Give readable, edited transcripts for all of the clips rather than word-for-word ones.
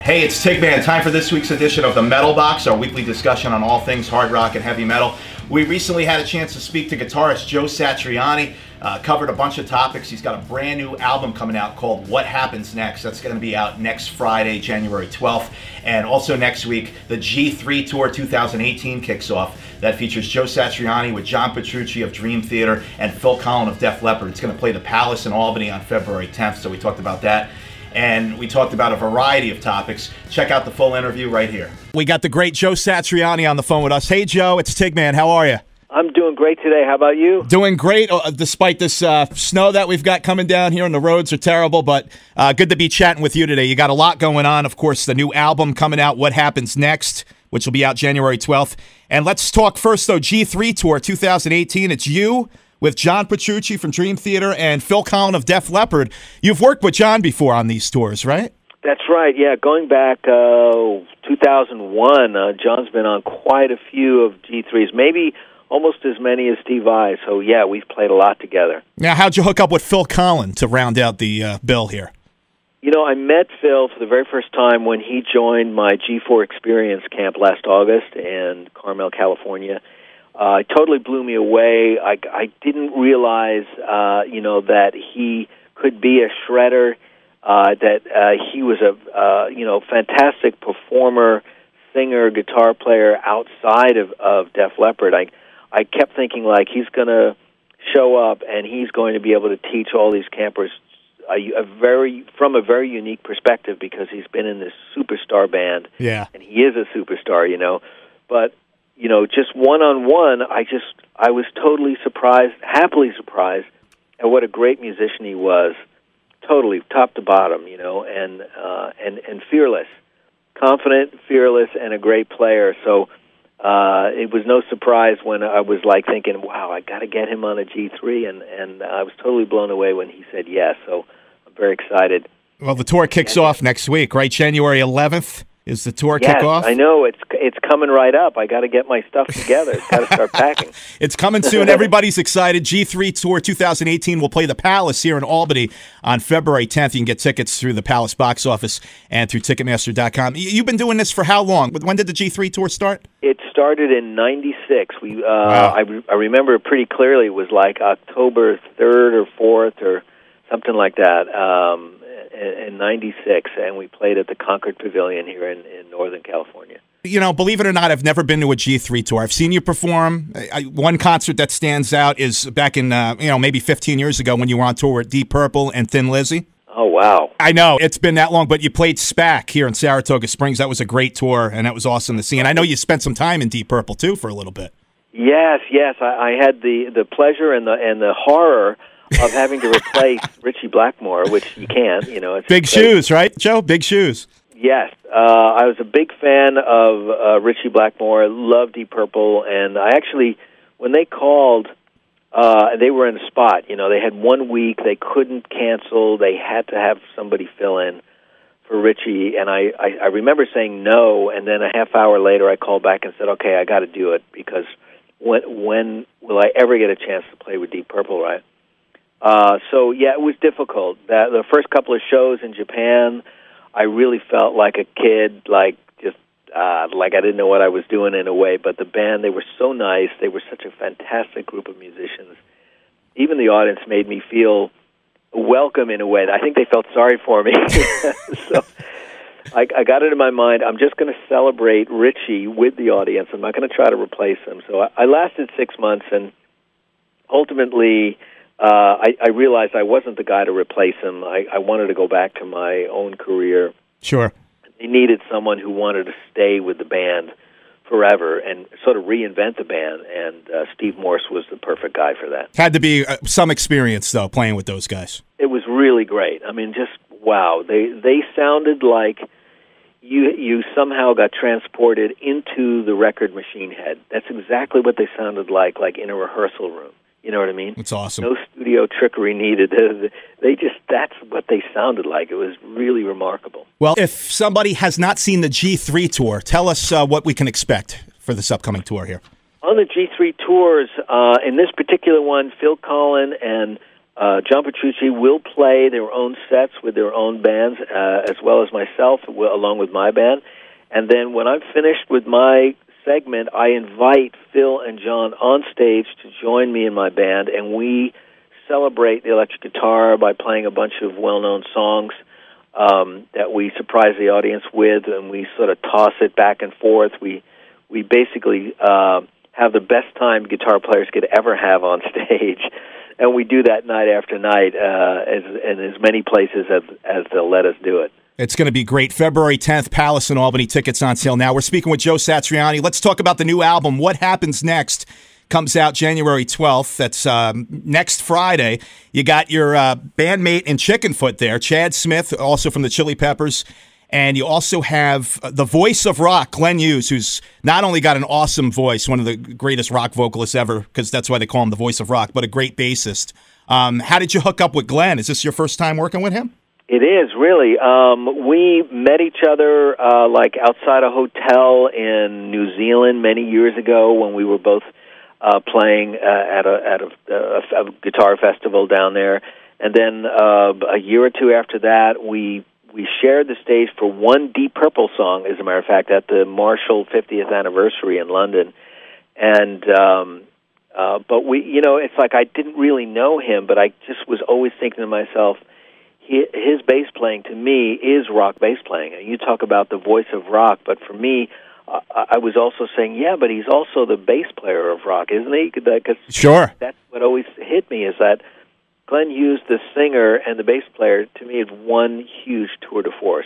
Hey, it's Tigman. Time for this week's edition of the Metal Box, our weekly discussion on all things hard rock and heavy metal. We recently had a chance to speak to guitarist Joe Satriani, covered a bunch of topics. He's got a brand new album coming out called What Happens Next. That's going to be out next Friday, January 12th. And also next week, the G3 Tour 2018 kicks off. That features Joe Satriani with John Petrucci of Dream Theater and Phil Collen of Def Leppard. It's going to play the Palace in Albany on February 10th, so we talked about that. And we talked about a variety of topics. Check out the full interview right here. We got the great Joe Satriani on the phone with us. Hey, Joe, it's Tigman. How are you? I'm doing great today. How about you? Doing great, despite this snow that we've got coming down here, and the roads are terrible, but good to be chatting with you today. You got a lot going on. Of course, the new album coming out, What Happens Next, which will be out January 12th. And let's talk first, though, G3 Tour 2018. It's you with John Petrucci from Dream Theater and Phil Collen of Def Leppard. You've worked with John before on these tours, right? That's right, yeah. Going back 2001, John's been on quite a few of G3s, maybe almost as many as Steve Vai. So, yeah, we've played a lot together. Now, how'd you hook up with Phil Collen to round out the bill here? You know, I met Phil for the very first time when he joined my G4 Experience camp last August in Carmel, California. It totally blew me away. I didn't realize, that he could be a shredder, that he was a, fantastic performer, singer, guitar player outside of Def Leppard. I kept thinking, like, he's going to show up and he's going to be able to teach all these campers from a very unique perspective, because he's been in this superstar band. Yeah. And he is a superstar, But just one-on-one, I was totally surprised, happily surprised at what a great musician he was, totally top to bottom, and fearless, confident, fearless, and a great player. So it was no surprise when I was thinking, wow, I got to get him on a G3, and I was totally blown away when he said yes. So I'm very excited. Well, the tour kicks off next week, right? January 11th. Is the tour kickoff? I know. It's coming right up. I got to get my stuff together. It's got to start packing. It's coming soon. Everybody's excited. G3 Tour 2018 will play the Palace here in Albany on February 10th. You can get tickets through the Palace box office and through Ticketmaster.com. You've been doing this for how long? When did the G3 Tour start? It started in '96. Wow. I remember it pretty clearly. It was like October 3rd or 4th or something like that. In '96, and we played at the Concord Pavilion here in Northern California. Believe it or not, I've never been to a G3 tour. I've seen you perform. One concert that stands out is back in, maybe 15 years ago when you were on tour with Deep Purple and Thin Lizzy. Oh, wow. I know, it's been that long, but you played SPAC here in Saratoga Springs. That was a great tour, and that was awesome to see. And I know you spent some time in Deep Purple, too, for a little bit. Yes. I had the pleasure and the horror of having to replace Richie Blackmore, which you can't, It's big shoes, right, Joe? Big shoes. Yes. I was a big fan of Richie Blackmore, loved Deep Purple, and I actually, when they called, they were in a spot. They had 1 week, they couldn't cancel, they had to have somebody fill in for Richie, and I remember saying no, and then a half hour later I called back and said, okay, I got to do it, because when will I ever get a chance to play with Deep Purple, right? It was difficult. The first couple of shows in Japan, I really felt like a kid, like I didn't know what I was doing in a way. But the band, they were so nice. They were such a fantastic group of musicians. Even the audience made me feel welcome in a way. I think they felt sorry for me. So I got it in my mind, I'm just going to celebrate Richie with the audience. I'm not going to try to replace him. So I lasted 6 months, and ultimately I realized I wasn't the guy to replace him. I wanted to go back to my own career. Sure. They needed someone who wanted to stay with the band forever and sort of reinvent the band, and Steve Morse was the perfect guy for that. Had to be some experience, though, playing with those guys. It was really great. I mean, just wow. They sounded like you somehow got transported into the record machine head. That's exactly what they sounded like in a rehearsal room. You know what I mean? It's awesome. No studio trickery needed. That's what they sounded like. It was really remarkable. Well, if somebody has not seen the G3 tour, tell us what we can expect for this upcoming tour here. On the G3 tours, in this particular one, Phil Collen and John Petrucci will play their own sets with their own bands, as well as myself, along with my band. And then when I'm finished with my segment, I invite Phil and John on stage to join me in my band, and we celebrate the electric guitar by playing a bunch of well-known songs that we surprise the audience with, and we sort of toss it back and forth. We basically have the best time guitar players could ever have on stage, and we do that night after night in as many places as they'll let us do it. It's going to be great. February 10th, Palace in Albany. Tickets on sale now. We're speaking with Joe Satriani. Let's talk about the new album, What Happens Next. Comes out January 12th. That's next Friday. You got your bandmate in Chickenfoot there, Chad Smith, also from the Chili Peppers. And you also have the voice of rock, Glenn Hughes, who's not only got an awesome voice, one of the greatest rock vocalists ever, because that's why they call him the voice of rock, but a great bassist. How did you hook up with Glenn? Is this your first time working with him? It is, really. We met each other like outside a hotel in New Zealand many years ago when we were both playing at a guitar festival down there. And then a year or two after that, we shared the stage for one Deep Purple song, as a matter of fact, at the Marshall 50th anniversary in London. And but it's like I didn't really know him, but I just was always thinking to myself, his bass playing to me is rock bass playing. You talk about the voice of rock, but for me, I was also saying, yeah, but he's also the bass player of rock, isn't he? Cause sure. That's what always hit me, is that Glenn Hughes, the singer, and the bass player, to me, is one huge tour de force,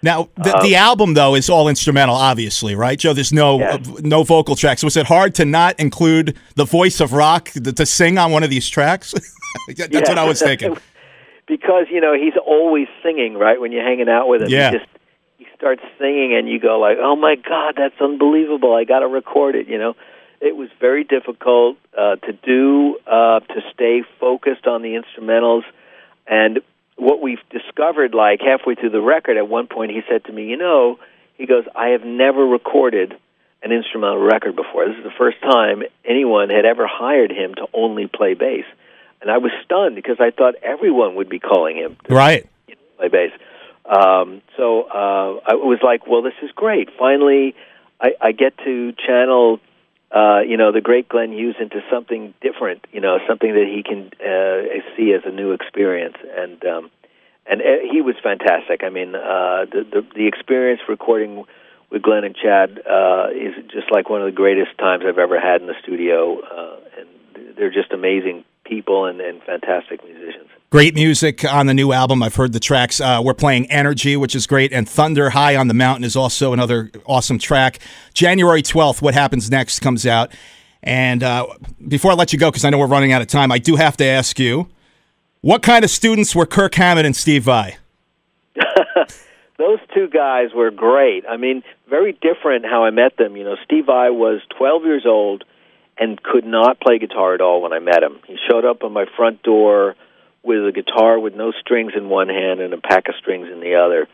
Now, the album, though, is all instrumental, obviously, right, Joe? There's no vocal tracks. Was it hard to not include the voice of rock to sing on one of these tracks? That's what I was thinking. Because, he's always singing, right, when you're hanging out with him. Yeah. He starts singing, and you go like, oh, my God, that's unbelievable. I got to record it, It was very difficult to do, to stay focused on the instrumentals. And what we've discovered, like halfway through the record, at one point he said to me, he goes, I have never recorded an instrumental record before. This is the first time anyone had ever hired him to only play bass. And I was stunned because I thought everyone would be calling him to play bass. So I was like, well, this is great. Finally, I get to channel, the great Glenn Hughes into something different, something that he can see as a new experience. And he was fantastic. I mean, the experience recording with Glenn and Chad is just like one of the greatest times I've ever had in the studio. And they're just amazing people and fantastic musicians. Great music on the new album. I've heard the tracks. We're playing Energy, which is great, and Thunder High on the Mountain is also another awesome track. January 12th, What Happens Next comes out. And before I let you go, because I know we're running out of time, I do have to ask you, what kind of students were Kirk Hammett and Steve Vai? Those two guys were great. I mean, very different how I met them. Steve Vai was 12 years old and could not play guitar at all when I met him. He showed up on my front door with a guitar with no strings in one hand and a pack of strings in the other,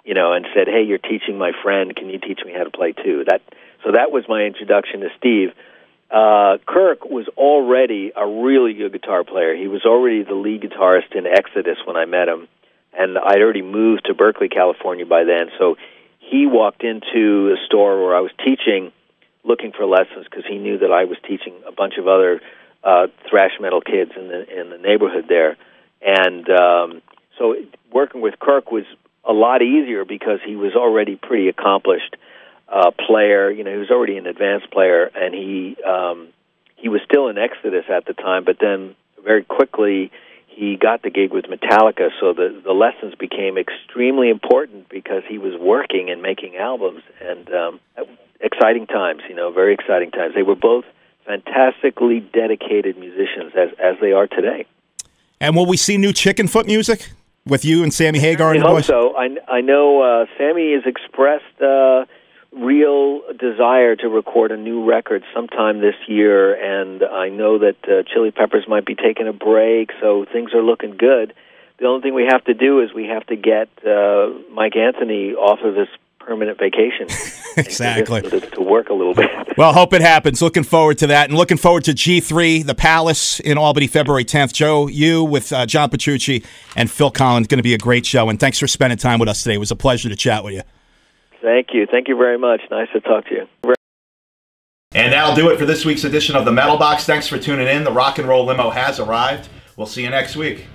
and said, hey, you're teaching my friend. Can you teach me how to play too? So that was my introduction to Steve. Kirk was already a really good guitar player. He was already the lead guitarist in Exodus when I met him, and I'd already moved to Berkeley, California by then. So he walked into a store where I was teaching, looking for lessons because he knew that I was teaching a bunch of other thrash metal kids in the neighborhood there. And so working with Kirk was a lot easier because he was already pretty accomplished player. He was already an advanced player, and he was still in Exodus at the time, but then very quickly he got the gig with Metallica, so the lessons became extremely important because he was working and making albums, and exciting times, very exciting times. They were both fantastically dedicated musicians, as they are today. And will we see new Chickenfoot music with you and Sammy Hagar and the boys? I hope so. I know Sammy has expressed real desire to record a new record sometime this year, and I know that Chili Peppers might be taking a break, so things are looking good. The only thing we have to do is we have to get Mike Anthony off of his permanent vacation. Exactly. To work a little bit. Well, hope it happens. Looking forward to that, and looking forward to G3, the Palace in Albany, February 10th. Joe, you with John Petrucci and Phil Collen, going to be a great show, and thanks for spending time with us today. It was a pleasure to chat with you. Thank you. Thank you very much. Nice to talk to you. And that'll do it for this week's edition of the Metal Box. Thanks for tuning in. The Rock and Roll Limo has arrived. We'll see you next week.